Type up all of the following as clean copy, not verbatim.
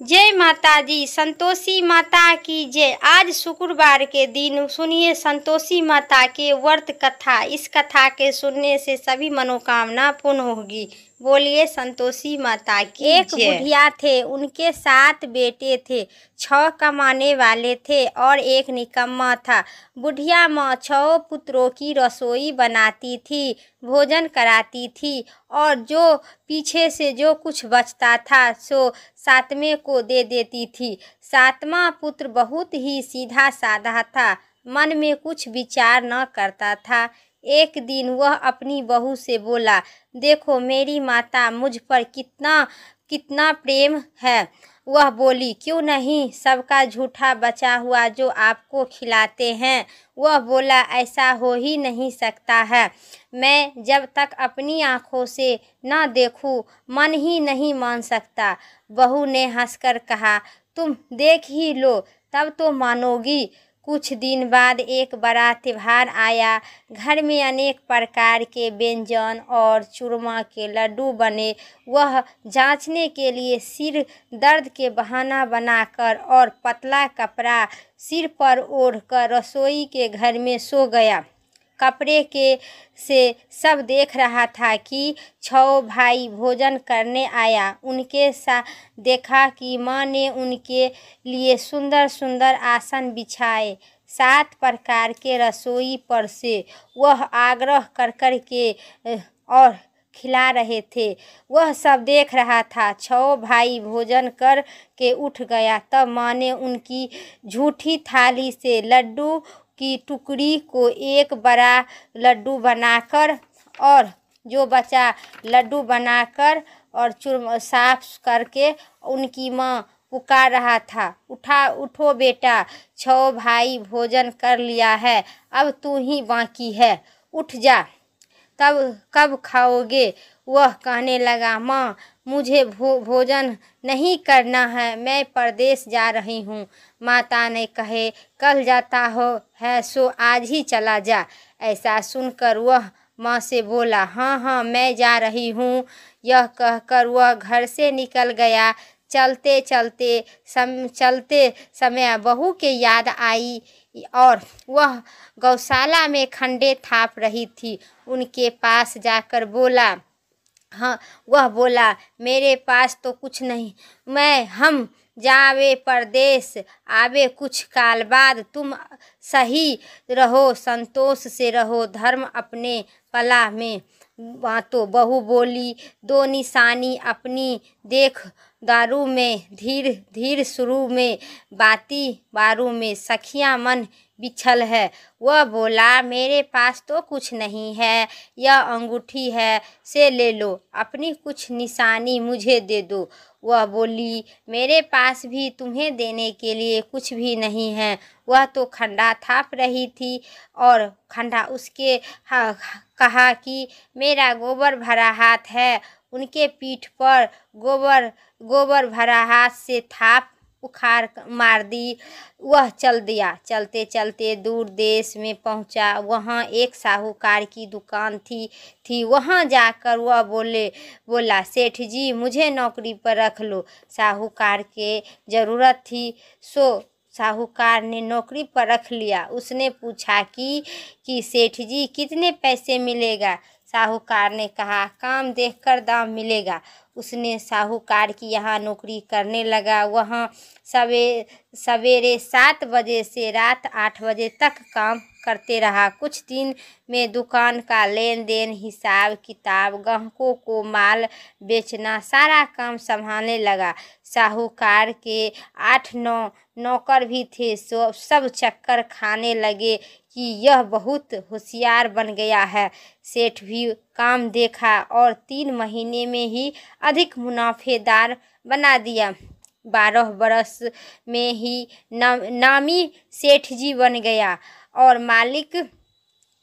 जय माता दी, संतोषी माता की जय। आज शुक्रवार के दिन सुनिए संतोषी माता के व्रत कथा। इस कथा के सुनने से सभी मनोकामना पूर्ण होगी। बोलिए संतोषी माता की जय। एक बुढ़िया थे, उनके 7 बेटे थे। 6 कमाने वाले थे और एक निकम्मा था। बुढ़िया माँ 6 पुत्रों की रसोई बनाती थी, भोजन कराती थी और जो पीछे से जो कुछ बचता था सो 7वें को दे देती थी। 7वां पुत्र बहुत ही सीधा साधा था, मन में कुछ विचार न करता था। एक दिन वह अपनी बहू से बोला, देखो मेरी माता मुझ पर कितना कितना प्रेम है। वह बोली, क्यों नहीं, सबका झूठा बचा हुआ जो आपको खिलाते हैं। वह बोला, ऐसा हो ही नहीं सकता है। मैं जब तक अपनी आँखों से न देखूं मन ही नहीं मान सकता। बहू ने हंसकर कहा, तुम देख ही लो तब तो मानोगी। कुछ दिन बाद एक बड़ा त्योहार आया। घर में अनेक प्रकार के व्यंजन और चूरमा के लड्डू बने। वह जांचने के लिए सिर दर्द के बहाना बनाकर और पतला कपड़ा सिर पर ओढ़कर रसोई के घर में सो गया। कपड़े के से सब देख रहा था कि 6 भाई भोजन करने आया। उनके साथ देखा कि माँ ने उनके लिए सुंदर सुंदर आसन बिछाए। 7 प्रकार के रसोई पर से वह आग्रह कर कर के और खिला रहे थे। वह सब देख रहा था। 6 भाई भोजन कर के उठ गया। तब माँ ने उनकी झूठी थाली से लड्डू की टुकड़ी को एक बड़ा लड्डू बनाकर और जो बचा लड्डू बनाकर और चूरमा साफ करके उनकी माँ पुकार रहा था, उठो बेटा, 6 भाई भोजन कर लिया है, अब तू ही बाकी है, उठ जा, तब कब खाओगे। वह कहने लगा, माँ मुझे भोजन नहीं करना है, मैं परदेश जा रही हूँ। माता ने कहे, कल जाता हो है सो आज ही चला जा। ऐसा सुनकर वह माँ से बोला, हाँ हाँ मैं जा रही हूँ। यह कहकर वह घर से निकल गया। चलते चलते समय बहू के याद आई और वह गौशाला में खंडे थाप रही थी। उनके पास जाकर बोला, हाँ, वह बोला, मेरे पास तो कुछ नहीं, हम जावे परदेश, आवे कुछ काल बाद, तुम सही रहो, संतोष से रहो, धर्म अपने पला में बाँटो। बहू बोली, 2 निशानी अपनी देख दारू में, धीर धीर शुरू में, बाती बारू में, सखियाँ मन बिछल है। वह बोला, मेरे पास तो कुछ नहीं है, यह अंगूठी है से ले लो, अपनी कुछ निशानी मुझे दे दो। वह बोली, मेरे पास भी तुम्हें देने के लिए कुछ भी नहीं है। वह तो खंडा थाप रही थी और खंडा उसके कहा कि मेरा गोबर भरा हाथ है। उनके पीठ पर गोबर भरा हाथ से थाप उखाड़ मार दी। वह चल दिया। चलते चलते दूर देश में पहुंचा। वहाँ एक साहूकार की दुकान थी। वहाँ जाकर वह बोला, सेठ जी मुझे नौकरी पर रख लो। साहूकार के ज़रूरत थी सो साहूकार ने नौकरी पर रख लिया। उसने पूछा कि सेठ जी कितने पैसे मिलेगा। साहूकार ने कहा, काम देखकर दाम मिलेगा। उसने साहूकार की यहाँ नौकरी करने लगा। वहाँ सवेरे 7 बजे से रात 8 बजे तक काम करते रहा। कुछ दिन में दुकान का लेन देन, हिसाब किताब, ग्राहकों को माल बेचना, सारा काम संभालने लगा। साहूकार के 8-9 नौकर भी थे। सब चक्कर खाने लगे कि यह बहुत होशियार बन गया है। सेठ भी काम देखा और 3 महीने में ही अधिक मुनाफेदार बना दिया। 12 बरस में ही नामी सेठ जी बन गया और मालिक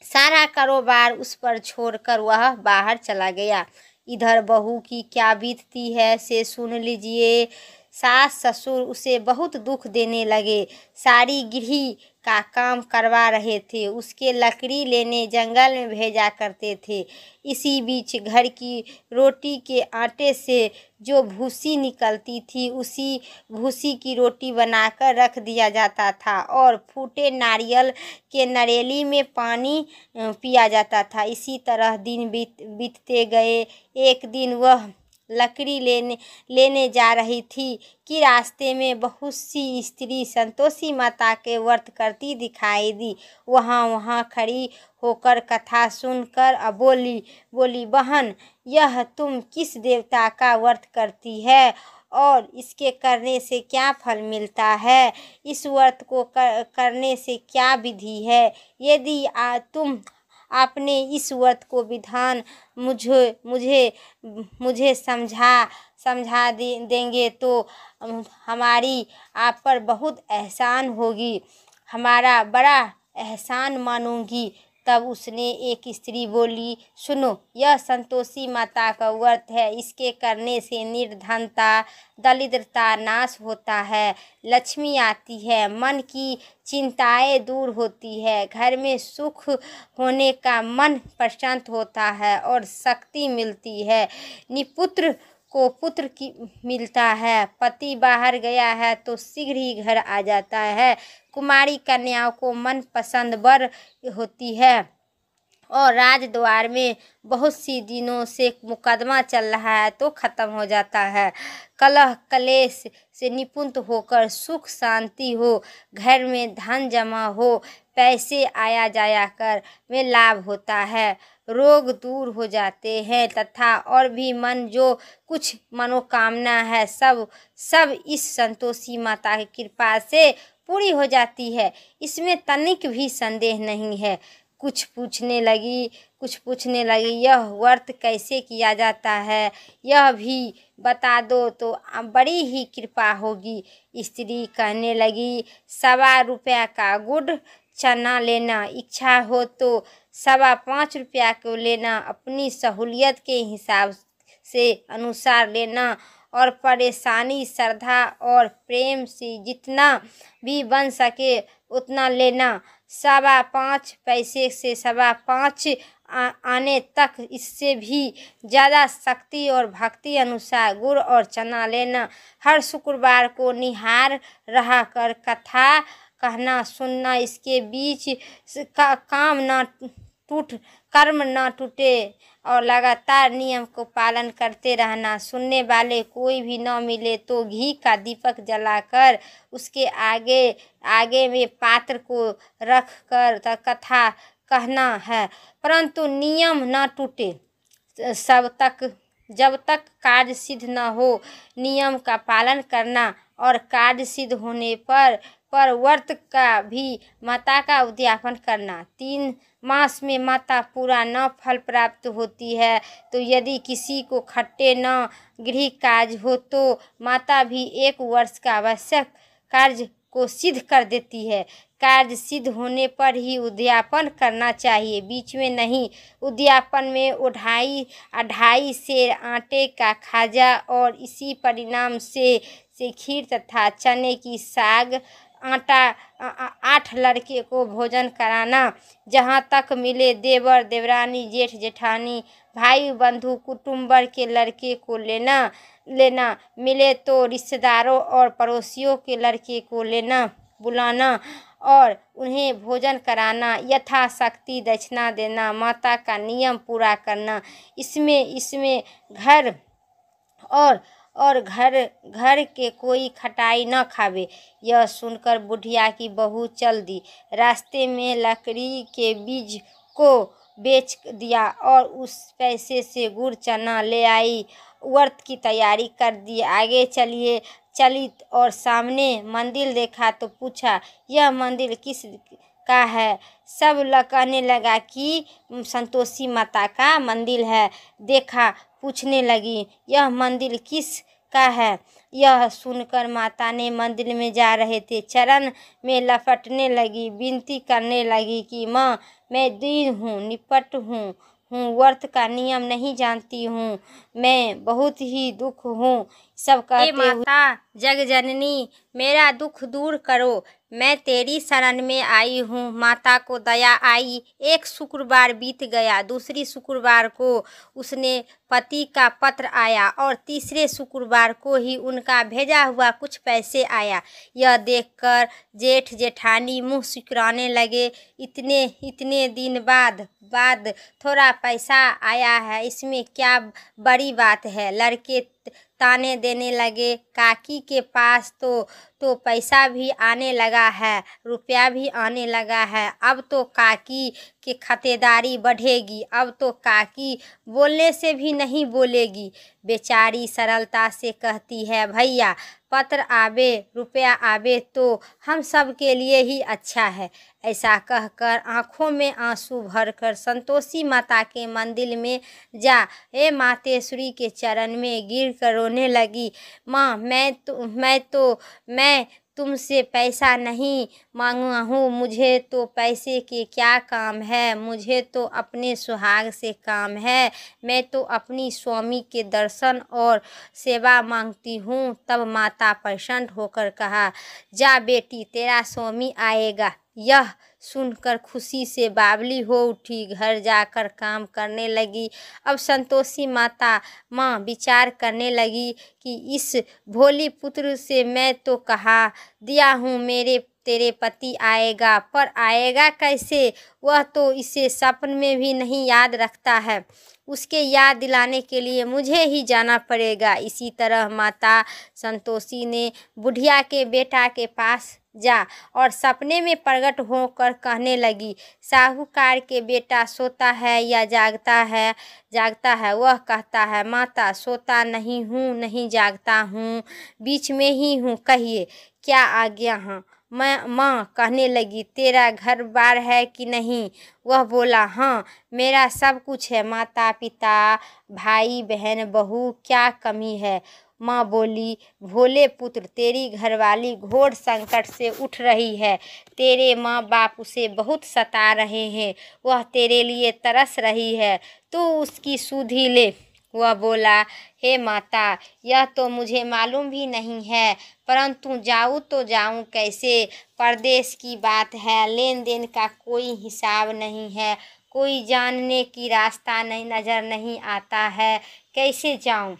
सारा कारोबार उस पर छोड़कर वह बाहर चला गया। इधर बहू की क्या बीतती है से सुन लीजिए। सास ससुर उसे बहुत दुख देने लगे। सारी गृह का काम करवा रहे थे, उसके लकड़ी लेने जंगल में भेजा करते थे। इसी बीच घर की रोटी के आटे से जो भूसी निकलती थी, उसी भूसी की रोटी बनाकर रख दिया जाता था और फूटे नारियल के नरेली में पानी पिया जाता था। इसी तरह दिन बीतते गए। एक दिन वह लकड़ी लेने जा रही थी कि रास्ते में बहुत सी स्त्री संतोषी माता के व्रत करती दिखाई दी। वहाँ खड़ी होकर कथा सुनकर बोली, बहन, यह तुम किस देवता का व्रत करती है और इसके करने से क्या फल मिलता है? इस व्रत को करने से क्या विधि है? यदि तुम आपने इस व्रत को विधान मुझे समझा देंगे तो हमारी आप पर बहुत एहसान होगी, हमारा बड़ा एहसान मानूंगी। तब उसने एक स्त्री बोली, सुनो, यह संतोषी माता का व्रत है। इसके करने से निर्धनता दरिद्रता नाश होता है, लक्ष्मी आती है, मन की चिंताएं दूर होती है, घर में सुख होने का मन प्रशांत होता है और शक्ति मिलती है। निपुत्र को पुत्र की मिलता है, पति बाहर गया है तो शीघ्र ही घर आ जाता है, कुमारी कन्याओं को मन पसंद वर होती है और राजद्वार में बहुत सी दिनों से मुकदमा चल रहा है तो खत्म हो जाता है। कलह कलेश से निपुण होकर सुख शांति हो, घर में धन जमा हो, पैसे आया जाया कर में लाभ होता है, रोग दूर हो जाते हैं तथा और भी मन जो कुछ मनोकामना है सब इस संतोषी माता की कृपा से पूरी हो जाती है। इसमें तनिक भी संदेह नहीं है। कुछ पूछने लगी, यह व्रत कैसे किया जाता है, यह भी बता दो तो बड़ी ही कृपा होगी। स्त्री कहने लगी, 1.25 रुपया का गुड़ चना लेना, इच्छा हो तो 5.25 रुपया को लेना, अपनी सहूलियत के हिसाब से अनुसार लेना और परेशानी श्रद्धा और प्रेम से जितना भी बन सके उतना लेना। 5.25 पैसे से 5.25 आने तक, इससे भी ज़्यादा शक्ति और भक्ति अनुसार गुड़ और चना लेना। हर शुक्रवार को निहार रहा कर कथा कहना सुनना, इसके बीच का कर्म न टूटे और लगातार नियम को पालन करते रहना। सुनने वाले कोई भी न मिले तो घी का दीपक जलाकर उसके आगे में पात्र को रख कर कथा कहना है, परंतु नियम न टूटे जब तक कार्य सिद्ध न हो। नियम का पालन करना और कार्य सिद्ध होने पर व्रत का भी माता का उद्यापन करना। 3 मास में माता पूरा न फल प्राप्त होती है तो यदि किसी को खट्टे न गृह कार्य हो तो माता भी 1 वर्ष का आवश्यक कार्य को सिद्ध कर देती है। कार्य सिद्ध होने पर ही उद्यापन करना चाहिए, बीच में नहीं। उद्यापन में 2.5 सेर आटे का खाजा और इसी परिणाम से खीर तथा चने की साग आटा 8 लड़के को भोजन कराना। जहाँ तक मिले देवर देवरानी जेठ जेठानी भाई बंधु कुटुंबर के लड़के को लेना मिले तो रिश्तेदारों और पड़ोसियों के लड़के को बुलाना और उन्हें भोजन कराना। यथाशक्ति दक्षिणा देना, माता का नियम पूरा करना। इसमें घर के कोई खटाई न खावे। यह सुनकर बुढ़िया की बहू चल दी, रास्ते में लकड़ी के बीज को बेच दिया और उस पैसे से गुड़ चना ले आई, व्रत की तैयारी कर दी। आगे चली और सामने मंदिर देखा तो पूछा, यह मंदिर किस का है? सब कहने लगा कि संतोषी माता का मंदिर है। देखा, पूछने लगी, यह मंदिर किस का है? यह सुनकर माता ने मंदिर में जा रहे थे चरण में लपटने लगी, विनती करने लगी कि माँ, मैं दीन हूँ, निपट हूँ, व्रत का नियम नहीं जानती हूँ, मैं बहुत ही दुख हूँ, सब कहते माता जग जननी मेरा दुख दूर करो, मैं तेरी शरण में आई हूँ। माता को दया आई। एक शुक्रवार बीत गया, दूसरी शुक्रवार को उसने पति का पत्र आया और तीसरे शुक्रवार को ही उनका भेजा हुआ कुछ पैसे आया। यह देखकर जेठ जेठानी मुँह सिकुड़ाने लगे। इतने दिन बाद थोड़ा पैसा आया है, इसमें क्या बड़ी बात है। लड़के ताने देने लगे। काकी के पास तो पैसा भी आने लगा है, रुपया भी आने लगा है। अब तो काकी की खातिरदारी बढ़ेगी, अब तो काकी बोलने से भी नहीं बोलेगी। बेचारी सरलता से कहती है, भैया पत्र आवे रुपया आवे तो हम सब के लिए ही अच्छा है। ऐसा कहकर आँखों में आंसू भरकर संतोषी माता के मंदिर में जा हे मातेश्वरी के चरण में गिर कर रोने लगी। माँ मैं तुमसे पैसा नहीं मांगा हूँ, मुझे तो पैसे के क्या काम है, मुझे तो अपने सुहाग से काम है। मैं तो अपनी स्वामी के दर्शन और सेवा मांगती हूँ। तब माता प्रसन्न होकर कहा, जा बेटी तेरा स्वामी आएगा। यह सुनकर खुशी से बावली हो उठी, घर जाकर काम करने लगी। अब संतोषी माँ विचार करने लगी कि इस भोली पुत्र से मैं तो कहा दिया हूँ तेरे पति आएगा, पर आएगा कैसे, वह तो इसे सपन में भी नहीं याद रखता है। उसके याद दिलाने के लिए मुझे ही जाना पड़ेगा। इसी तरह माता संतोषी ने बुढ़िया के बेटा के पास जा और सपने में प्रकट होकर कहने लगी, साहूकार के बेटा सोता है या जागता है। वह कहता है, माता सोता नहीं हूँ, नहीं जागता हूँ, बीच में ही हूँ, कहिए क्या आज्ञा है। माँ कहने लगी, तेरा घर बार है कि नहीं। वह बोला, हाँ मेरा सब कुछ है, माता पिता भाई बहन बहू, क्या कमी है। माँ बोली, भोले पुत्र तेरी घरवाली घोर संकट से उठ रही है, तेरे माँ बाप उसे बहुत सता रहे हैं, वह तेरे लिए तरस रही है, तू उसकी सुधि ले। वह बोला, हे माता यह तो मुझे मालूम भी नहीं है, परंतु जाऊँ तो जाऊँ कैसे। परदेश की बात है, लेन देन का कोई हिसाब नहीं है, कोई जानने की रास्ता नहीं नज़र नहीं आता है, कैसे जाऊँ।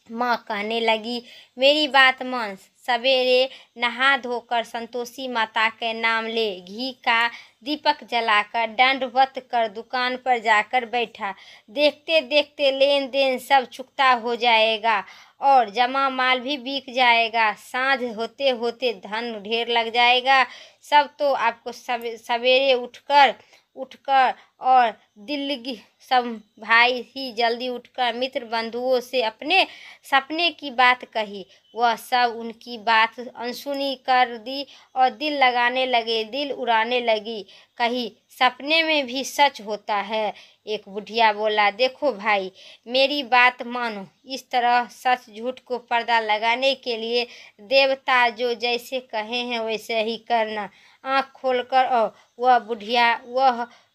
माँ कहने लगी, मेरी बात मान, सवेरे नहा धोकर संतोषी माता के नाम ले, घी का दीपक जलाकर दंडवत कर दुकान पर जाकर बैठा। देखते देखते लेन देन सब चुकता हो जाएगा और जमा माल भी बिक जाएगा। सांझ होते होते धन ढेर लग जाएगा। सब तो आपको सवेरे उठकर और दिल्ली सब भाई ही जल्दी उठकर मित्र बंधुओं से अपने सपने की बात कही। वह सब उनकी बात अनसुनी कर दी और दिल उड़ाने लगी। कही, सपने में भी सच होता है। एक बुढ़िया बोला, देखो भाई मेरी बात मानो, इस तरह सच झूठ को पर्दा लगाने के लिए देवता जो जैसे कहे हैं वैसे ही करना। आँख खोलकर और वह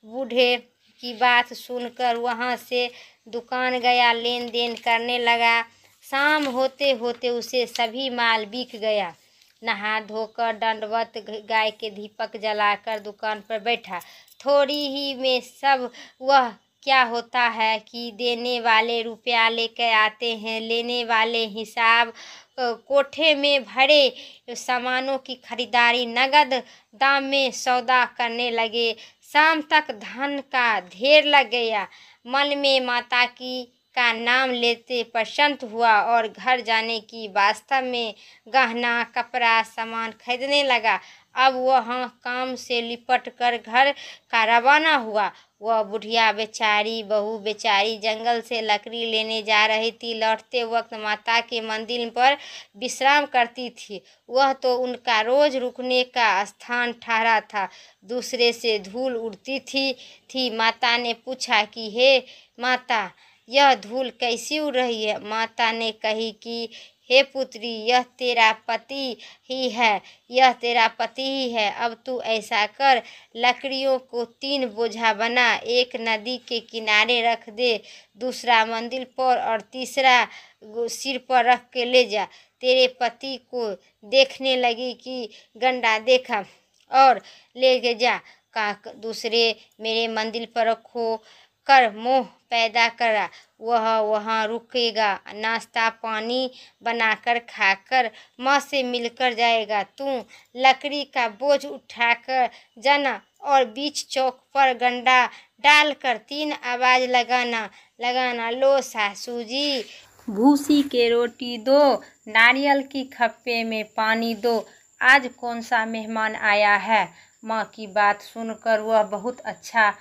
बूढ़े की बात सुनकर वहाँ से दुकान गया, लेन देन करने लगा। शाम होते होते उसे सभी माल बिक गया। नहा धोकर दंडवत गाय के दीपक जलाकर दुकान पर बैठा। थोड़ी ही में सब वह क्या होता है कि देने वाले रुपया लेकर आते हैं, लेने वाले हिसाब कोठे में भरे सामानों की खरीदारी नगद दाम में सौदा करने लगे। शाम तक धन का ढेर लग गया। मन में माता का नाम लेते प्रसन्न हुआ और घर जाने की वास्तव में गहना कपड़ा सामान खरीदने लगा। अब वह काम से लिपट कर घर का रवाना हुआ। वह बुढ़िया बहू बेचारी जंगल से लकड़ी लेने जा रही थी। लौटते वक्त माता के मंदिर पर विश्राम करती थी। वह तो उनका रोज रुकने का स्थान ठहरा था। दूसरे से धूल उड़ती थी। माता ने पूछा कि हे माता, यह धूल कैसी उड़ रही है। माता ने कही कि हे पुत्री, यह तेरा पति ही है, यह तेरा पति ही है। अब तू ऐसा कर, लकड़ियों को 3 बोझा बना, एक नदी के किनारे रख दे, दूसरा मंदिर पर और तीसरा सिर पर रख के ले जा। तेरे पति को देखने लगी कि गंडा देखा और ले के जा। का दूसरे मेरे मंदिर पर रखो कर मोह पैदा करा, वह वहाँ रुकेगा, नाश्ता पानी बनाकर खाकर माँ से मिलकर जाएगा। तू लकड़ी का बोझ उठाकर जाना और बीच चौक पर गंडा डालकर 3 आवाज़ लगाना, लो सासू जी, भूसी के रोटी दो, नारियल की खप्पे में पानी दो, आज कौन सा मेहमान आया है। माँ की बात सुनकर वह बहुत अच्छा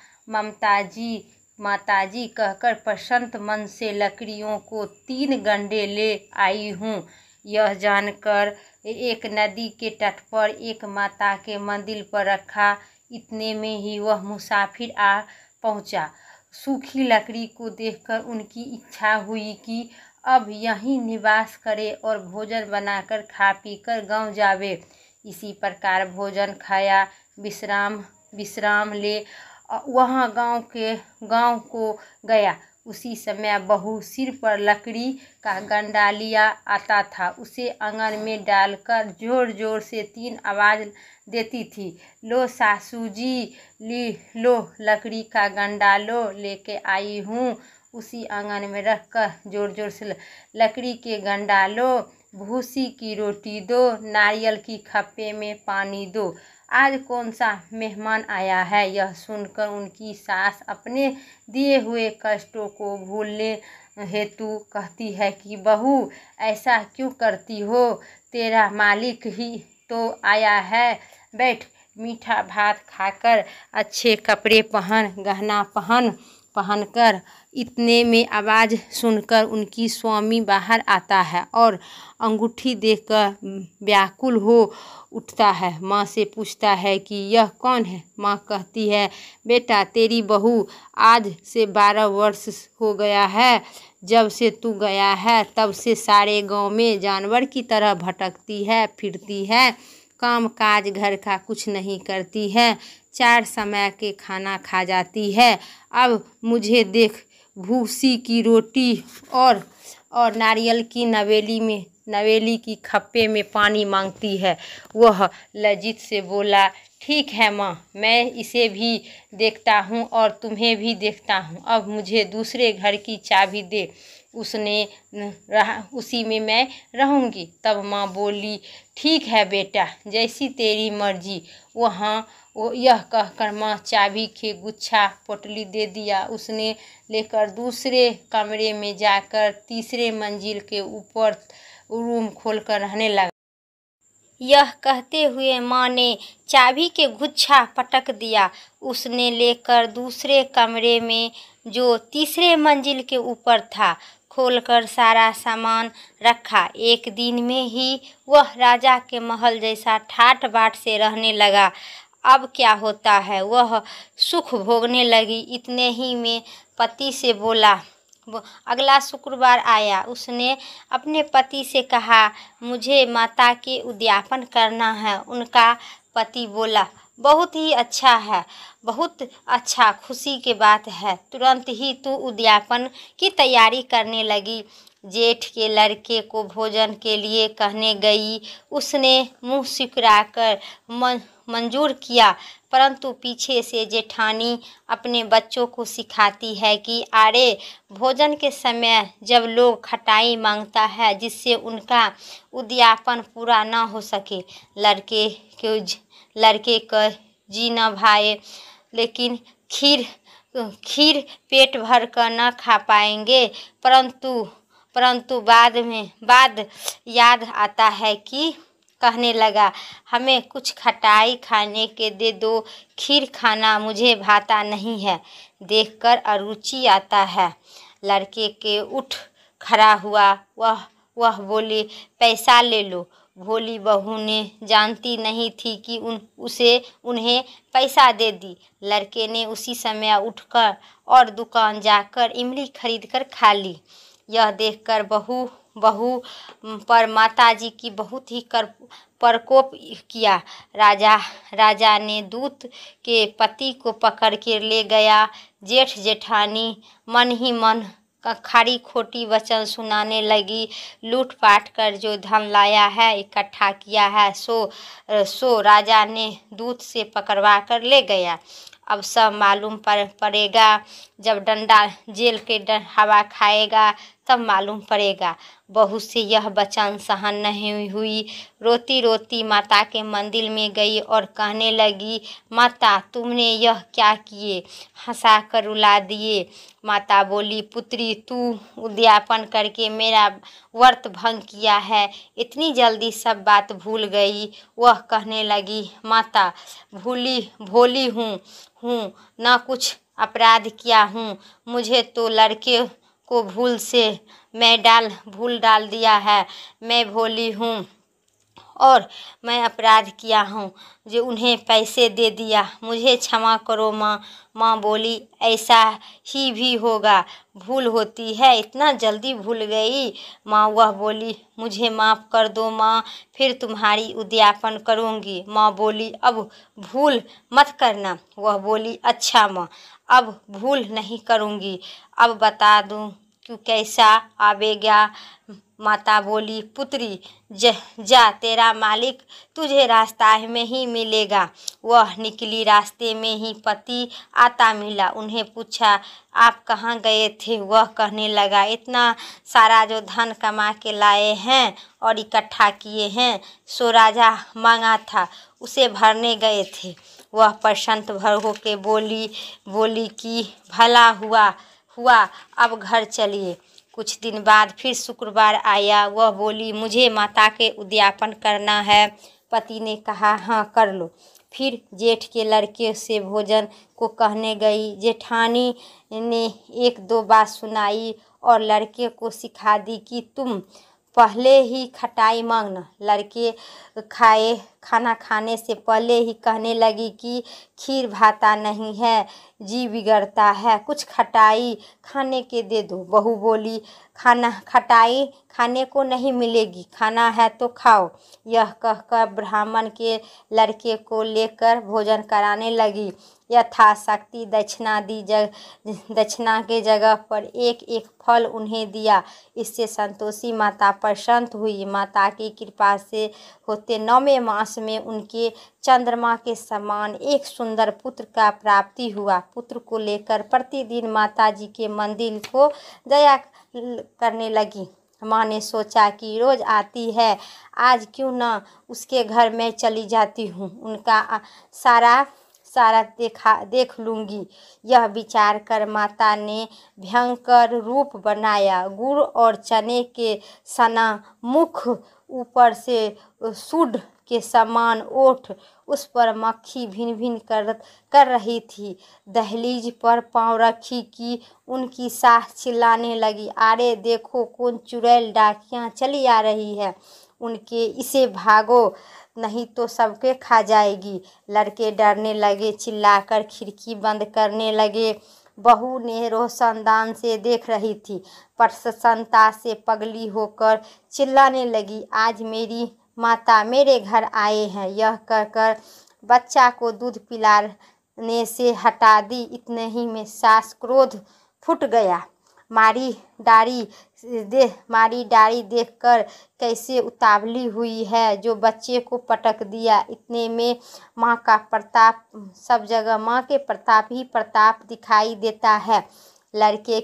माताजी कहकर प्रसन्न मन से लकड़ियों को 3 गंडे ले आई हूँ। यह जानकर एक नदी के तट पर एक माता के मंदिर पर रखा। इतने में ही वह मुसाफिर आ पहुँचा। सूखी लकड़ी को देखकर उनकी इच्छा हुई कि अब यहीं निवास करे और भोजन बनाकर खा पीकर गांव जावे। इसी प्रकार भोजन खाया, विश्राम ले वहाँ गांव को गया। उसी समय बहू सिर पर लकड़ी का गंडा लिया आता था। उसे आंगन में डालकर जोर जोर से 3 आवाज़ देती थी, लो सासू जी, लो लकड़ी का गंडा लो, लेके आई हूँ। उसी आंगन में रखकर जोर जोर से लकड़ी के गंडा लो, भूसी की रोटी दो, नारियल की खप्पे में पानी दो, आज कौन सा मेहमान आया है। यह सुनकर उनकी सास अपने दिए हुए कष्टों को भूलने हेतु कहती है कि बहू ऐसा क्यों करती हो, तेरा मालिक ही तो आया है, बैठ, मीठा भात खाकर अच्छे कपड़े पहन, गहना पहनकर। इतने में आवाज़ सुनकर उनकी स्वामी बाहर आता है और अंगूठी देखकर व्याकुल हो उठता है। माँ से पूछता है कि यह कौन है। माँ कहती है, बेटा तेरी बहू आज से 12 वर्ष हो गया है। जब से तू गया है तब से सारे गांव में जानवर की तरह भटकती है, फिरती है, काम काज घर का कुछ नहीं करती है, 4 समय के खाना खा जाती है। अब मुझे देख भूसी की रोटी और नारियल की नवेली की खप्पे में पानी मांगती है। वह लज्जित से बोला, ठीक है माँ, मैं इसे भी देखता हूँ और तुम्हें भी देखता हूँ, अब मुझे दूसरे घर की चाबी दे, उसी में मैं रहूँगी। तब माँ बोली, ठीक है बेटा, जैसी तेरी मर्जी। यह कहकर माँ चाबी के गुच्छा पोटली दे दिया। उसने लेकर दूसरे कमरे में जाकर तीसरे मंजिल के ऊपर रूम खोलकर रहने लगा। यह कहते हुए माँ ने चाबी के गुच्छा पटक दिया। उसने लेकर दूसरे कमरे में जो तीसरे मंजिल के ऊपर था खोलकर सारा सामान रखा। एक दिन में ही वह राजा के महल जैसा ठाट बाट से रहने लगा। अब क्या होता है, वह सुख भोगने लगी। इतने ही में पति से बोला, अगला शुक्रवार आया। उसने अपने पति से कहा, मुझे माता के उद्यापन करना है। उनका पति बोला, बहुत ही अच्छा है, बहुत अच्छा, खुशी की बात है। तुरंत ही तू उद्यापन की तैयारी करने लगी। जेठ के लड़के को भोजन के लिए कहने गई। उसने मुंह सिकुड़ाकर मंजूर किया, परंतु पीछे से जेठानी अपने बच्चों को सिखाती है कि अरे भोजन के समय जब लोग खटाई मांगता है जिससे उनका उद्यापन पूरा ना हो सके, लड़के का जी न भाए, लेकिन खीर पेट भर कर न खा पाएंगे। परंतु बाद याद आता है कि कहने लगा, हमें कुछ खटाई खाने के दे दो, खीर खाना मुझे भाता नहीं है, देखकर अरुचि आता है। लड़के के उठ खड़ा हुआ। वह बोले, पैसा ले लो। भोली बहू ने जानती नहीं थी कि उन्हें पैसा दे दी। लड़के ने उसी समय उठकर और दुकान जाकर इमली खरीद कर खा ली। यह देखकर बहू बहू पर माताजी की बहुत ही प्रकोप किया। राजा ने दूत के पति को पकड़ के ले गया। जेठ जेठानी मन ही मन खरी खोटी वचन सुनाने लगी। लूटपाट कर जो धन लाया है, इकट्ठा किया है, सो राजा ने दूत से पकड़वा कर ले गया। अब सब मालूम पड़ेगा। जब डंडा जेल के हवा खाएगा तब मालूम पड़ेगा। बहू से यह वचन सहन नहीं हुई। रोती रोती माता के मंदिर में गई और कहने लगी, माता तुमने यह क्या किए, हंसा कर रुला दिए। माता बोली, पुत्री तू उद्यापन करके मेरा व्रत भंग किया है, इतनी जल्दी सब बात भूल गई। वह कहने लगी, माता भोली हूँ ना कुछ अपराध किया हूँ। मुझे तो लड़के को भूल डाल दिया है। मैं भोली हूँ और मैं अपराध किया हूँ जो उन्हें पैसे दे दिया। मुझे क्षमा करो माँ। माँ बोली, ऐसा ही भी होगा, भूल होती है, इतना जल्दी भूल गई। माँ वह बोली, मुझे माफ़ कर दो माँ, फिर तुम्हारी उद्यापन करूँगी। माँ बोली, अब भूल मत करना। वह बोली, अच्छा माँ, अब भूल नहीं करूँगी। अब बता दूँ कि कैसा आवेगा। माता बोली, पुत्री जा, तेरा मालिक तुझे रास्ता में ही मिलेगा। वह निकली, रास्ते में ही पति आता मिला। उन्हें पूछा, आप कहाँ गए थे? वह कहने लगा, इतना सारा जो धन कमा के लाए हैं और इकट्ठा किए हैं, सो राजा मांगा था, उसे भरने गए थे। वह प्रसन्न भर होके बोली कि भला हुआ, अब घर चलिए। कुछ दिन बाद फिर शुक्रवार आया। वह बोली, मुझे माता के उद्यापन करना है। पति ने कहा, हाँ कर लो। फिर जेठ के लड़के से भोजन को कहने गई। जेठानी ने एक दो बात सुनाई और लड़के को सिखा दी कि तुम पहले ही खटाई मांगना। लड़के खाना खाने से पहले ही कहने लगी कि खीर भाता नहीं है, जी बिगड़ता है, कुछ खटाई खाने के दे दो। बहू बोली, खटाई खाने को नहीं मिलेगी, खाना है तो खाओ। यह कहकर ब्राह्मण के लड़के को लेकर भोजन कराने लगी। यथाशक्ति दक्षिणा के जगह पर एक एक फल उन्हें दिया। इससे संतोषी माता प्रसन्न हुई। माता की कृपा से होते 9वें मास में उनके चंद्रमा के समान एक सुंदर पुत्र का प्राप्ति हुआ। पुत्र को लेकर प्रतिदिन माता जी के मंदिर को जाया करने लगी। माँ ने सोचा कि रोज आती है, आज क्यों ना उसके घर में चली जाती हूँ, उनका सारा देख लूँगी। यह विचार कर माता ने भयंकर रूप बनाया। गुड़ और चने के सना मुख, ऊपर से सूंड के समान ओठ, उस पर मक्खी भिन भिन कर रही थी। दहलीज पर पाँव रखी कि उनकी सास चिल्लाने लगी, अरे देखो कौन चुड़ैल डाकियाँ चली आ रही है, उनके इसे भागो नहीं तो सबके खा जाएगी। लड़के डरने लगे, चिल्लाकर खिड़की बंद करने लगे। बहू ने रोशनदान से देख रही थी, प्रसन्नता से पगली होकर चिल्लाने लगी, आज मेरी माता मेरे घर आए हैं। यह कहकर बच्चा को दूध पिलाने से हटा दी। इतने ही में सास क्रोध फूट गया। मारी डारी देखकर कैसे उतावली हुई है, जो बच्चे को पटक दिया। इतने में माँ का प्रताप, सब जगह माँ के प्रताप ही प्रताप दिखाई देता है। लड़के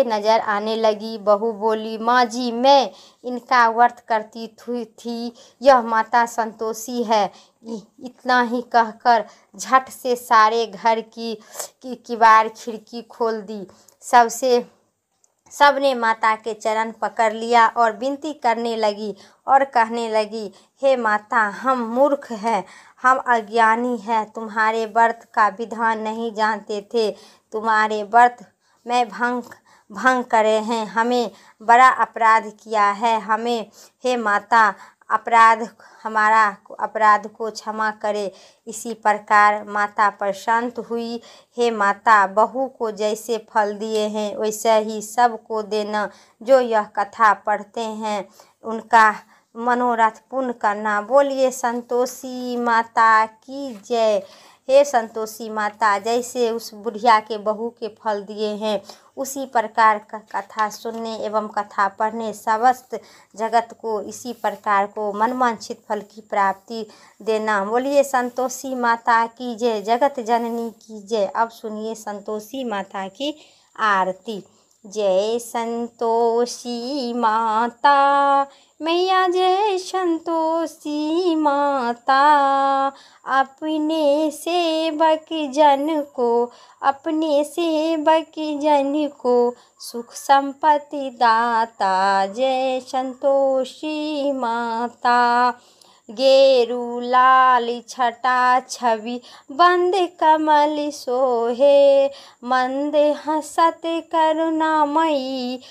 नजर आने लगी। बहू बोली, माँ जी मैं इनका व्रत करती थी, यह माता संतोषी है। इतना ही कहकर झट से सारे घर की किवाड़ खिड़की खोल दी। सबने माता के चरण पकड़ लिया और विनती करने लगी और कहने लगी, हे माता, हम मूर्ख हैं, हम अज्ञानी हैं, तुम्हारे व्रत का विधान नहीं जानते थे, तुम्हारे व्रत में भंग करे हैं, हमें बड़ा अपराध किया है, हमें हे माता हमारा अपराध को क्षमा करे। इसी प्रकार माता प्रसन्न हुई। हे माता, बहू को जैसे फल दिए हैं वैसे ही सबको देना। जो यह कथा पढ़ते हैं उनका मनोरथ पूर्ण करना। बोलिए संतोषी माता की जय। हे संतोषी माता, जैसे उस बुढ़िया के बहू के फल दिए हैं उसी प्रकार का कथा सुनने एवं कथा पढ़ने समस्त जगत को इसी प्रकार को मनवांछित फल की प्राप्ति देना। बोलिए संतोषी माता की जय, जगत जननी की जय। अब सुनिए संतोषी माता की आरती। जय संतोषी माता मैया, जय संतोषी माता। अपने सेवक जन को सुख संपत्ति दाता। जय संतोषी माता। गेरू लाल छटा छवि बंद कमल सोहे। मंद हसत करुणामयी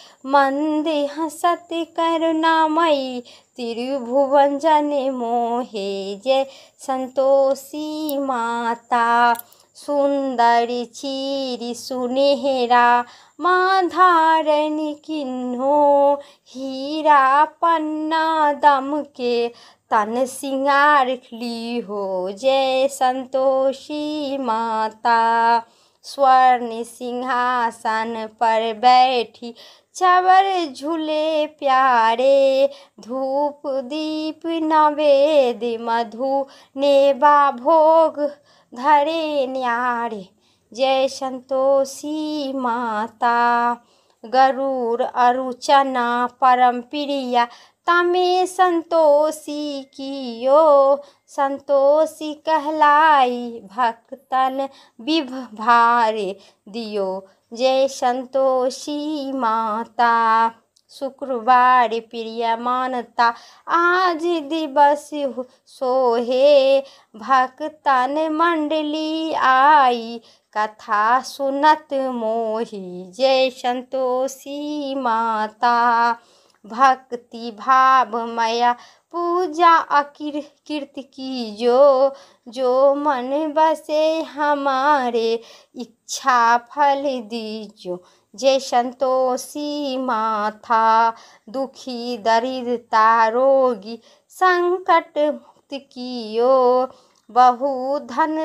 त्रिभुवन जन मोहे। जय संतोषी माता। सुंदर चीर सुनहरा माँ धारण किन्हो। हीरा पन्ना दम के तन सिंगार ली हो। जय संतोषी माता। स्वर्ण सिंहासन पर बैठी चवर झूले प्यारे। धूप दीप नवेद मधु नेबा भोग धरे न्यारे। जय संतोषी माता। गरुड़ अरुचना परम प्रिया तमे संतोषी कियो। संतोषी कहलाई भक्तन विभ भारे दियो। जय संतोषी माता। शुक्रवार प्रिय मानता आज दिवस सोहे। भक्तन मंडली आई कथा सुनत मोही। जय संतोषी माता। भक्ति भाव मया पूजा कीर्ति की जो मन बसे हमारे इच्छा फल दीजो। जय संतोषी माता। दुखी दरिद्रता रोगी संकट मुक्त कियो। बहु धन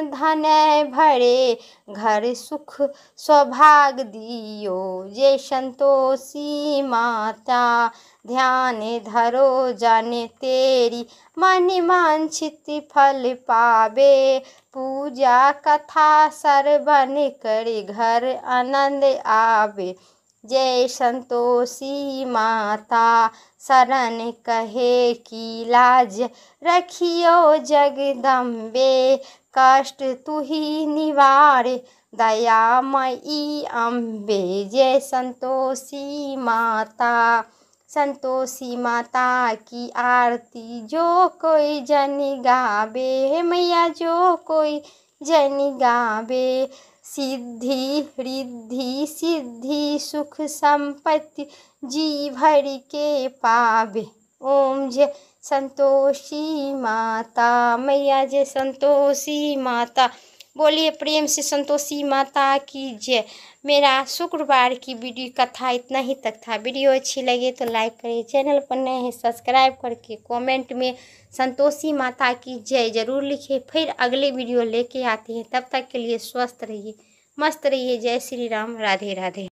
भरे घर सुख सौभाग्य दियो। जय संतोषी माता। ध्यान धरो जाने तेरी मन वांछित फल पावे। पूजा कथा श्रवण करे घर आनंद आवे। जय संतोषी माता। शरण कहे की लाज रखियो जगदम्बे। कष्ट तू ही निवारे दयामयी अम्बे। जय संतोषी माता। संतोषी माता की आरती जो कोई जन गावे। मैया जो कोई जन गावे। सिद्धि रिद्धि सिद्धि सुख संपत्ति जी भर के पावे। ओम जय संतोषी माता मैया, जय संतोषी माता। बोलिए प्रेम से संतोषी माता की जय। मेरा शुक्रवार की वीडियो कथा इतना ही तक था। वीडियो अच्छी लगे तो लाइक करिए, चैनल पर नए हैं सब्सक्राइब करके कमेंट में संतोषी माता की जय ज़रूर लिखिए। फिर अगले वीडियो लेके आते हैं, तब तक के लिए स्वस्थ रहिए, मस्त रहिए। जय श्री राम, राधे राधे।